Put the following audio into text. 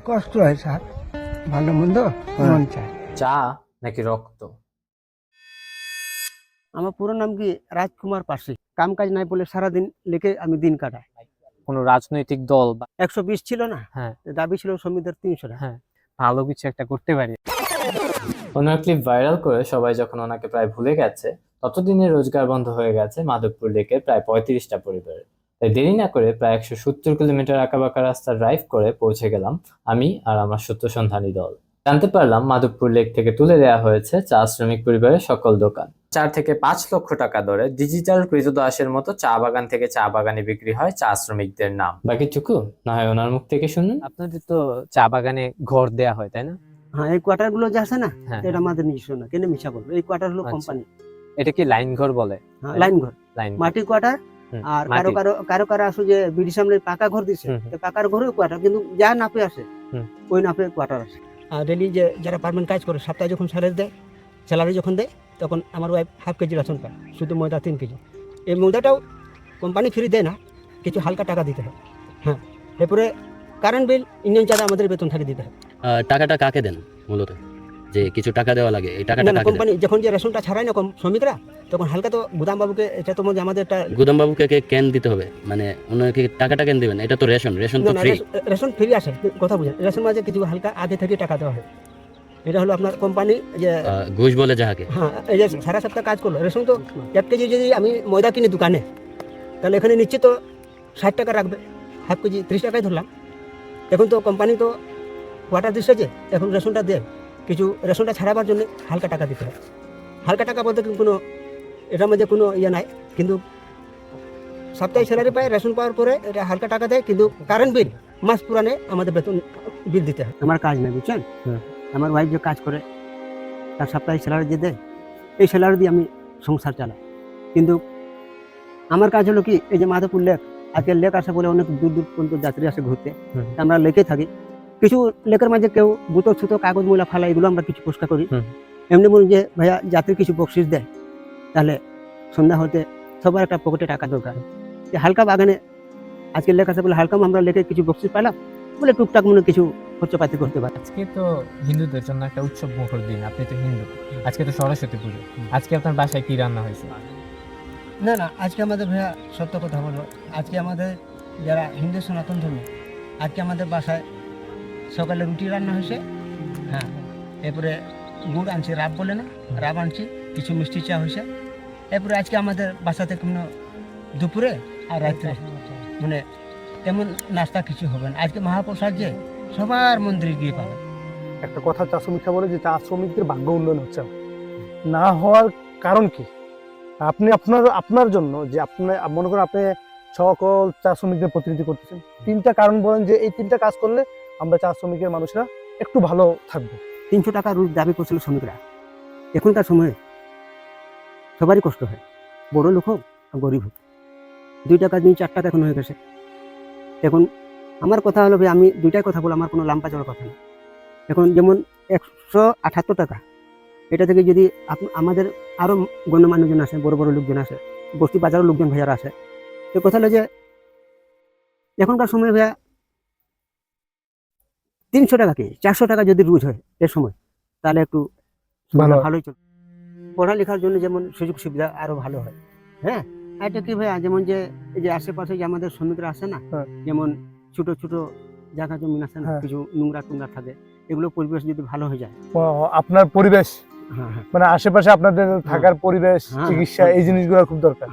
কষ্ট হয় স্যার, ভালো মন্দ মন চায়। চা নাকি রক্ত? আমার পুরো নাম কি রাজকুমার পাশি। কাম কাজ নাই বলে সারাদিন লিখে আমি দিন কাটাই। কোনো রাজনৈতিক দল বা 120 ছিল না, হ্যাঁ দাবি ছিল শ্রমিকদের 300 টাকা। হ্যাঁ, ভালো কিছু একটা করতে পারি। ওনার ক্লিপ ভাইরাল করে সবাই যখন ওনাকে প্রায় ভুলে গেছে, ততদিনে রোজগার বন্ধ হয়ে গেছে মাধবপুর লেকের প্রায় 35টা পরিবারের। তাই দেরি না করে প্রায় 170 কিলোমিটার আঁকাবাঁকা রাস্তা ড্রাইভ করে পৌঁছে গেলাম আমি আর আমার সত্য সন্ধানী দল। জানতে পারলাম মাধবপুর লেক থেকে তুলে দেওয়া হয়েছে চা শ্রমিক পরিবারের সকল দোকান। 4 থেকে 5 লক্ষ টাকা দরে ডিজিটাল কৃতদাসের মতো চা বাগান থেকে চা বাগানে বিক্রি হয় চা শ্রমিকদের নাম। বাকিটুকু না হয় ওনার মুখ থেকে শুনুন। আপনাদের তো চা বাগানে ঘর দেয়া হয়, তাই না? হ্যাঁ, এই কোয়ার্টার গুলো যে আছে না, হ্যাঁ, এটা আমাদের নিজস্ব না। কেন মিছা বলবো? এই কোয়ার্টার হলো আচ্ছা। কোম্পানি। এটা কি লাইন ঘর বলে? লাইন ঘর, লাইন মাটি কোয়ার্টার। আর কারো কারো কারো কারো আসো যে বিডি সামনে পাকা ঘর দিছে, পাকার ঘরে কোয়ার্টার, কিন্তু যা নাপে আসে ওই নাপে কোয়ার্টার আছে। আর ডেলি যে যারা পার্মানেন্ট কাজ করে, সপ্তাহে যখন স্যালারি যখন দেয়, তখন আমার ওয়াইফ হাফ কেজি রেশন পায়, শুধু ময়দা 3 কেজি। এই ময়দাটাও কোম্পানি ফ্রি দেয় না, কিছু হালকা টাকা দিতে হয়। হ্যাঁ, এরপরে কারেন্ট বিল, ইঞ্জিন চাঁদা আমাদের বেতন থেকে দিতে হয়। টাকাটা কাকে দেন মূলত? যে কিছু টাকা দেওয়া লাগে, এই টাকাটা কাকে দেন? কোম্পানি যখন যে রেশনটা ছাড়ায় না শ্রমিকরা, তখন হালকা তো গুদাম বাবুকে, এটা তো আমাদের একটা গুদাম বাবুকে কেন দিতে হবে? মানে ওনাকে টাকাটা কেন দিবেন? এটা তো রেশন তো ফ্রি। রেশন ফ্রি আসে, কথা বুঝেন। রেশন মাঝে কিছু হালকা আগে থেকে টাকা দেওয়া হয়। এটা হলো আপনার কোম্পানি যে ঘুষ বলে যাহাকে। হ্যাঁ, এই যে সারা সপ্তাহ কাজ করলো, রেশন তো 1 কেজি যদি আমি ময়দা কিনি দোকানে, তাহলে এখানে নিচ্ছে তো 60 টাকা রাখবে, হাফ কেজি 30 টাকায় ধরলাম। এখন তো কোম্পানি তো কোয়ার্টার দিচ্ছে, যে এখন রেশনটা দেয়, কিছু রেশনটা ছাড়াবার জন্য হালকা টাকা দিতে হয়। হালকা টাকা বলতে কোনো এটার মধ্যে কোনো ইয়ে নাই, কিন্তু সপ্তাহে স্যালারি পায়, রেশন পাওয়ার পরে এটা হালকা টাকা দেয়, কিন্তু কারেন্ট বিল মাস পুরানে আমাদের বেতন বিল দিতে হয়। আমার কাজ নেই, বুঝছেন? আমার ওয়াইফ যে কাজ করে, তার সপ্তাহে স্যালারি দিয়ে দেয়, এই স্যালারি দিয়ে আমি সংসার চালাই। কিন্তু আমার কাজ হলো কি, এই যে মাধবপুর লেক, আজকে লেক আসে বলে অনেক দূর দূর পর্যন্ত যাত্রী আসে ঘুরতে, আমরা লেকে থাকি। কিছু লেকের মাঝে কেউ বুতো ছুতো কাগজ ময়লা ফালা, এগুলো আমরা কিছু পরিষ্কার করি। এমনি বলুন যে ভাইয়া যাত্রী কিছু বকশিস দেয়, তাহলে সন্ধ্যা হতে সবার একটা পকেটে টাকা দরকার। যে হালকা বাগানে আজকে লেক আছে বলে হালকা আমরা লেকে কিছু বকশিস পেলাম বলে টুকটাক মনে কিছু খরচাপাতি করতে পারি। আজকে তো হিন্দুদের জন্য একটা উৎসব মুখর দিন, আপনি তো হিন্দু, আজকে তো সরস্বতী পুজো। আজকে আপনার বাসায় কি রান্না হয়েছে? না না, আজকে আমাদের ভাইয়া সত্য কথা বলবো, আজকে আমাদের যারা হিন্দু সনাতন ধর্ম, আজকে আমাদের বাসায় সকালে রুটি রান্না হয়েছে। হ্যাঁ, এরপরে গুড় আনছি, রাব বলে না, রাব আনছি, কিছু মিষ্টি চা হয়েছে। এরপরে আজকে আমাদের বাসাতে কোনো দুপুরে আর রাত্রে মানে তেমন নাস্তা কিছু হবে না। আজকে মহাপ্রসাদ যে সবার মন্দিরে গিয়ে পাবে। একটা কথা চা শ্রমিকরা বলে যে চা শ্রমিকদের ভাগ্য উন্নয়ন হচ্ছে না, হওয়ার কারণ কি? আপনি আপনার জন্য যে আপনি মনে করেন আপনি সকল চা শ্রমিকদের প্রতিনিধি করতেছেন, 3টা কারণ বলেন যে এই 3টা কাজ করলে আমরা চা শ্রমিকের মানুষরা একটু ভালো থাকবো। 300 টাকা রোজ দাবি করছিল শ্রমিকরা। এখনকার সময়ে সবারই কষ্ট হয়, বড় লোক হোক আর গরিব হোক। 2 টাকা দিন 4 টাকা এখন হয়ে গেছে। এখন আমার কথা হলো, আমি 2টাই কথা বলে, আমার কোনো লাম্পা যাওয়ার কথা নেই। এখন যেমন 178 টাকা, এটা থেকে যদি আমাদের আরও গণ্যমান্যজন আসে, বড় বড় লোকজন আসে, বস্তি বাজারের লোকজন ভাইয়ারা আসে, তো কথা হলো যে এখনকার সময় ভাইয়া 300 টাকা কি 400 টাকা যদি রোজ হয় এর সময়, তাহলে একটু ভালোই চলে। পড়ালেখার জন্য যেমন সুযোগ সুবিধা আরো ভালো হয়। হ্যাঁ, এটা কি ভাইয়া, যেমন যে এই যে আশেপাশে যে আমাদের শ্রমিকরা আসে না, যেমন ছোট ছোট জায়গা জমি আছে না, কিছু নোংরা টোংরা থাকে, এগুলো পরিবেশ যদি ভালো হয়ে যায়। আপনার পরিবেশ মানে আশেপাশে আপনাদের থাকার পরিবেশ, চিকিৎসা, এই জিনিসগুলো খুব দরকার।